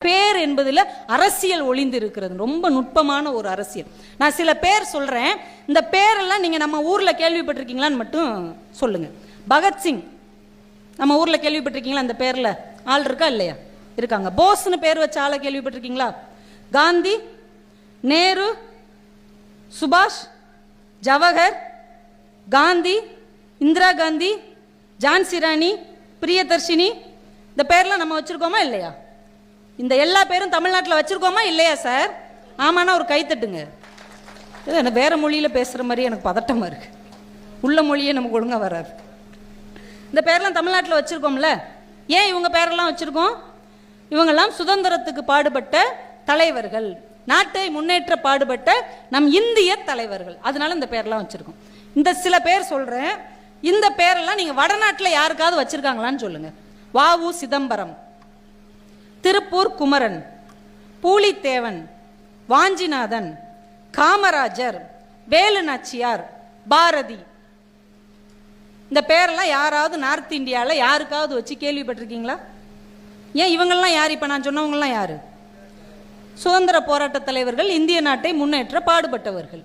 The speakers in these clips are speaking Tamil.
பேர் என்பதில் அரசியல் ஒளிந்து இருக்கிறது. ரொம்ப நுட்பமான ஒரு அரசியல். நான் சில பேர் சொல்றேன், இந்த பேரெல்லாம் நீங்க நம்ம ஊர்ல கேள்விப்பட்டிருக்கீங்களான்னு மட்டும் சொல்லுங்க. பகத்சிங் நம்ம ஊர்ல கேள்விப்பட்டிருக்கீங்களா? அந்த பேர்ல ஆள் இருக்கா இல்லையா? இருக்காங்க. போஸ்னு பேர் வச்ச ஆளை கேள்விப்பட்டிருக்கீங்களா? காந்தி, நேரு, சுபாஷ், ஜவஹர், காந்தி, இந்திரா காந்தி, ஜான்சி ராணி, பிரியதர்ஷினி, இந்த பேர்லாம் நம்ம வச்சிருக்கோமா இல்லையா? இந்த எல்லா பேரும் தமிழ்நாட்டில் வச்சிருக்கோமா இல்லையா சார்? ஆமாண்ணா ஒரு கைத்தட்டுங்க. எனக்கு வேற மொழியில பேசுற மாதிரி எனக்கு பதட்டமா இருக்கு. உள்ள மொழியே நமக்கு ஒழுங்கா வராது. இந்த பேர்லாம் தமிழ்நாட்டில் வச்சிருக்கோம்ல. ஏன் இவங்க பேரெல்லாம் வச்சிருக்கோம்? இவங்கெல்லாம் சுதந்திரத்துக்கு பாடுபட்ட தலைவர்கள், நாட்டை முன்னேற்ற பாடுபட்ட நம் இந்திய தலைவர்கள். அதனால இந்த பேர்லாம் வச்சிருக்கோம். இந்த சில பேர் சொல்றேன், இந்த பேரெல்லாம் நீங்க வடநாட்டில் யாருக்காவது வச்சிருக்காங்களான்னு சொல்லுங்க. வ.உ. சிதம்பரம், திருப்பூர் குமரன், பூலித்தேவன், வாஞ்சிநாதன், காமராஜர், வேலு நாச்சியார், பாரதி, இந்த பேரெல்லாம் யாராவது நார்த் இந்தியாவில் யாருக்காவது வச்சு கேள்விப்பட்டிருக்கீங்களா? ஏன் இவங்கெல்லாம் யார்? இப்போ நான் சொன்னவங்கலாம் யாரு? சுதந்திர போராட்ட தலைவர்கள், இந்திய நாட்டை முன்னேற்ற பாடுபட்டவர்கள்.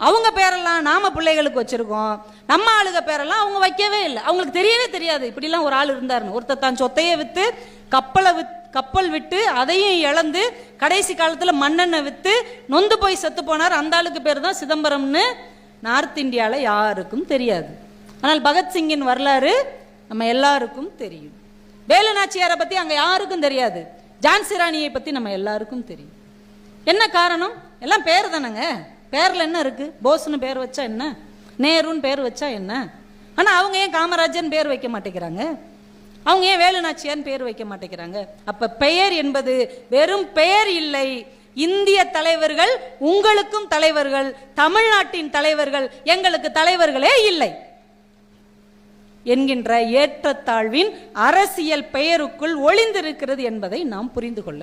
அவங்க பேரெல்லாம் நாம பிள்ளைகளுக்கு வச்சிருக்கோம். நம்ம ஆளுக பேரெல்லாம் அவங்க வைக்கவே இல்லை. அவங்களுக்கு தெரியவே தெரியாது இப்படிலாம் ஒரு ஆள் இருந்தாருன்னு. ஒருத்தர் தான் சொத்தையை விற்று கப்பல் விட்டு அதையும் இழந்து கடைசி காலத்தில் மண்ணெண்ணை விற்று நொந்து போய் செத்து போனார். அந்த ஆளுக்கு பேர் தான் சிதம்பரம்னு நார்த் இந்தியாவில் யாருக்கும் தெரியாது. ஆனால் பகத்சிங்கின் வரலாறு நம்ம எல்லாருக்கும் தெரியும். வேலு நாச்சியாரை பற்றி அங்கே யாருக்கும் தெரியாது. ஜான்சி ராணியை பற்றி நம்ம எல்லாருக்கும் தெரியும். என்ன காரணம்? எல்லாம் பேர் தானங்க. பேரில் என்ன இருக்கு? போஸ்னு பேர் வச்சா என்ன, நேருன்னு பேர் வச்சா என்ன? ஆனால் அவங்க ஏன் காமராஜன் பேர் வைக்க மாட்டேங்கிறாங்க? அவங்க ஏன் வேலு நாச்சியார்னு பேர் வைக்க மாட்டேங்கிறாங்க? அப்ப பெயர் என்பது வெறும் பெயர் இல்லை. இந்திய தலைவர்கள் உங்களுக்கும் தலைவர்கள், தமிழ்நாட்டின் தலைவர்கள் எங்களுக்கு தலைவர்களே இல்லை என்கின்ற ஏற்றத்தாழ்வின் அரசியல் பெயருக்குள் ஒளிந்திருக்கிறது என்பதை நாம் புரிந்து கொள்ள